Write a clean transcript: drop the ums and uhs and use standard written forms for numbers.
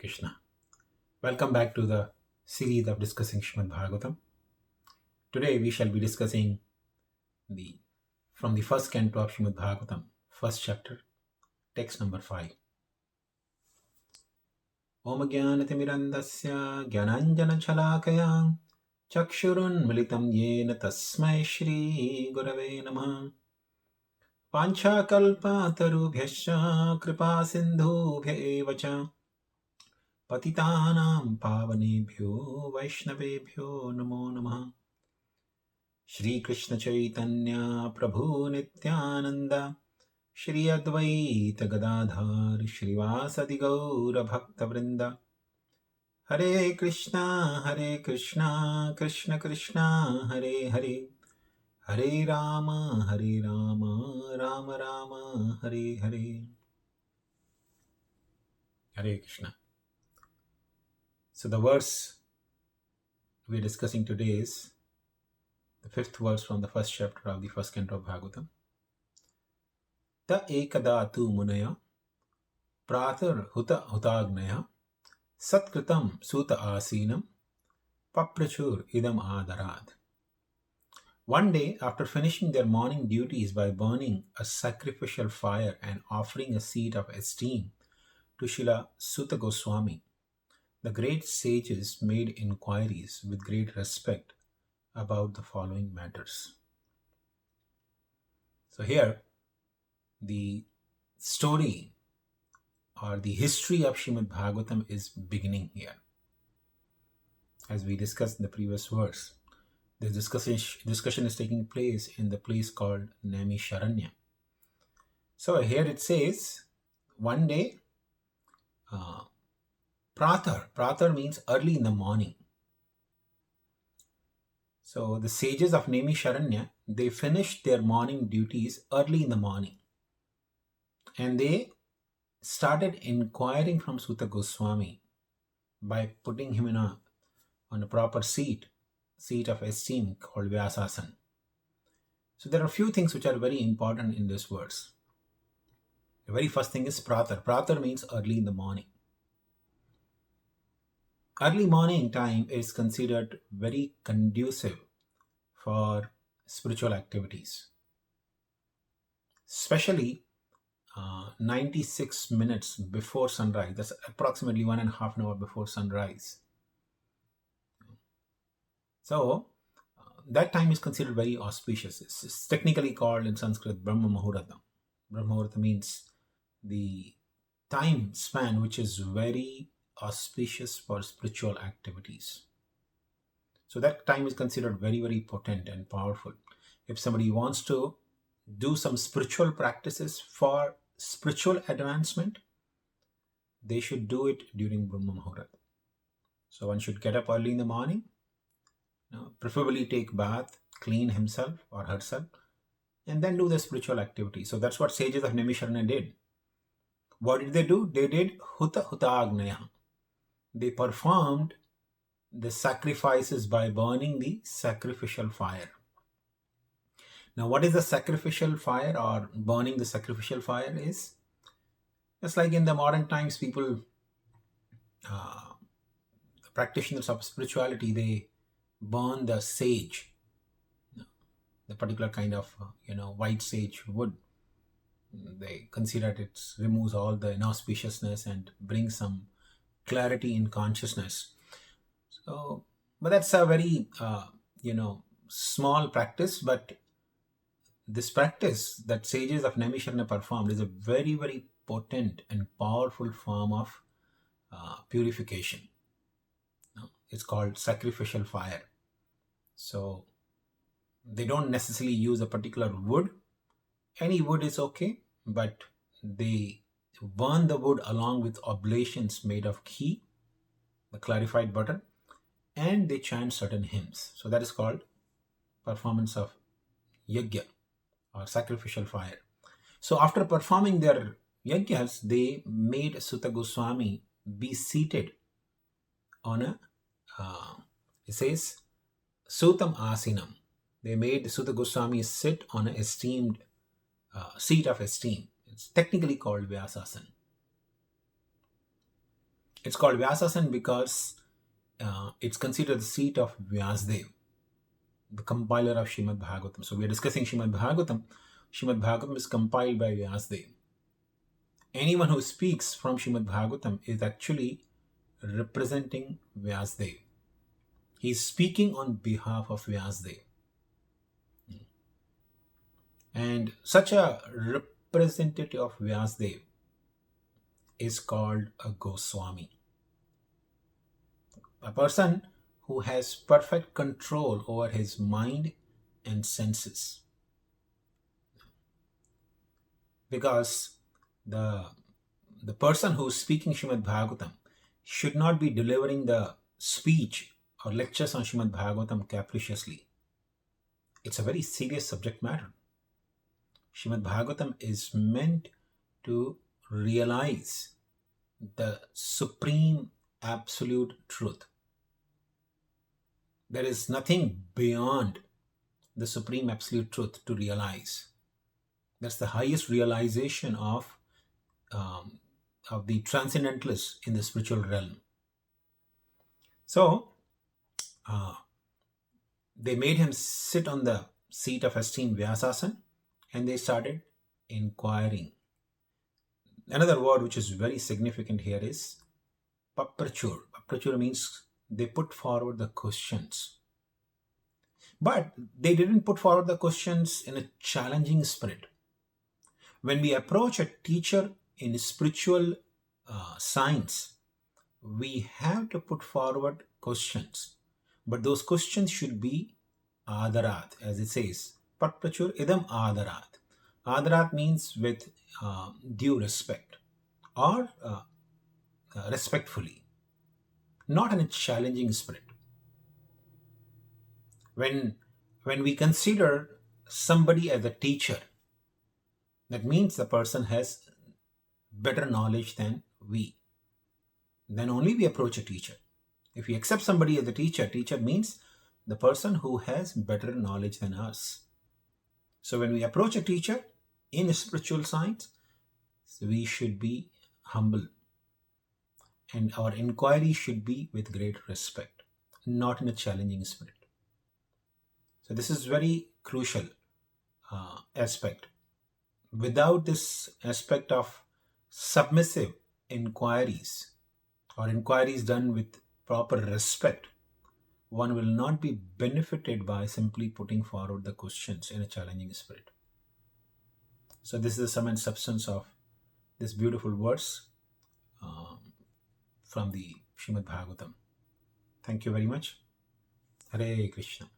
Krishna. Welcome back to the series of discussing Srimad Bhagavatam. Today we shall be discussing from the first canto of Srimad Bhagavatam, first chapter, text number 5. Om Jnanatimirandasya Jnananjana Chalakaya Chakshurun Militam Yena Tasmai Shri Gurave Namah Panchakalpatarubhyascha Kripa Sindhubhya Evacha Patitanam Pavanebhyo Vaishnavebhyo Namo Namah Shri Krishna Chaitanya Prabhu Nityananda Shri Advaita Gadadhar Śrī Vyāsadeva Gaura Bhakta Vrinda Hare Krishna Krishna Krishna Hare Hare Hare Rama Rama Rama Hare Hare. Hare Krishna. So the verse we are discussing today is the fifth verse from the first chapter of the first canto of Bhagavatam. Ta ekadā tu munayaḥ prātar huta-hutāgnayaḥ sat-kṛtaṁ sūta āsīnaṁ papracchur idam ādarāt. One day, after finishing their morning duties by burning a sacrificial fire and offering a seat of esteem to Śrīla Sūta Gosvāmī, the great sages made inquiries with great respect about the following matters. So here, the story or the history of Srimad Bhagavatam is beginning here. As we discussed in the previous verse, the discussion is taking place in the place called Naimisharanya. So here it says, one day, prātar means early in the morning. So the sages of Naimisharanya, they finished their morning duties early in the morning. And they started inquiring from Sūta Gosvāmī by putting him on a proper seat of esteem called vyāsāsana. So there are a few things which are very important in this verse. The very first thing is prātar. Prātar means early in the morning. Early morning time is considered very conducive for spiritual activities, especially 96 minutes before sunrise. That's approximately 1.5 hours before sunrise. So that time is considered very auspicious. It's technically called in Sanskrit Brahma Muhurta. Brahma Muhurta means the time span which is very auspicious for spiritual activities. So that time is considered very, very potent and powerful. If somebody wants to do some spiritual practices for spiritual advancement, they should do it during Brahma Muhurta. So one should get up early in the morning, preferably take bath, clean himself or herself, and then do the spiritual activity. So that's what sages of Naimisharanya did. What did they do? They did huta-hutāgnayaḥ. They performed the sacrifices by burning the sacrificial fire. Now, what is the sacrificial fire or burning the sacrificial fire is? Just like in the modern times, people, the practitioners of spirituality, they burn the sage, the particular kind of, white sage wood. They consider it removes all the inauspiciousness and brings some clarity in consciousness. So, but that's a very, small practice. But this practice that sages of Naimisharanya performed is a very, very potent and powerful form of purification. It's called sacrificial fire. So they don't necessarily use a particular wood. Any wood is okay, but they burn the wood along with oblations made of ghee, the clarified butter, and they chant certain hymns. So that is called performance of yajna or sacrificial fire. So after performing their yajnas, they made Sūta Gosvāmī be seated on a, it says, sūtam āsīnaṁ. They made Sūta Gosvāmī sit on an esteemed seat of esteem. It's technically called vyāsāsana. It's called Vyāsāsana because it's considered the seat of Vyasadeva, the compiler of Srimad Bhagavatam. So we are discussing Srimad Bhagavatam. Srimad Bhagavatam is compiled by Vyasadeva. Anyone who speaks from Srimad Bhagavatam is actually representing Vyasadeva. He is speaking on behalf of Vyasadeva. And such a representative of Vyasadeva is called a Gosvāmī. A person who has perfect control over his mind and senses. Because the person who is speaking Srimad Bhagavatam should not be delivering the speech or lectures on Srimad Bhagavatam capriciously. It's a very serious subject matter. Srimad Bhagavatam is meant to realize the supreme absolute truth. There is nothing beyond the supreme absolute truth to realize. That's the highest realization of the transcendentalists in the spiritual realm. So, they made him sit on the seat of esteem vyāsāsana, and they started inquiring. Another word which is very significant here is papracchur. Papracchur means they put forward the questions. But they didn't put forward the questions in a challenging spirit. When we approach a teacher in spiritual science, we have to put forward questions. But those questions should be ādarāt, as it says. Papracchur idam ādarāt. Ādarāt means with due respect or respectfully, not in a challenging spirit. When we consider somebody as a teacher, that means the person has better knowledge than we. Then only we approach a teacher. If we accept somebody as a teacher, teacher means the person who has better knowledge than us. So when we approach a teacher in spiritual science, we should be humble. And our inquiry should be with great respect, not in a challenging spirit. So this is very crucial aspect. Without this aspect of submissive inquiries or inquiries done with proper respect, one will not be benefited by simply putting forward the questions in a challenging spirit. So this is the sum and substance of this beautiful verse from the Srimad Bhagavatam. Thank you very much. Hare Krishna.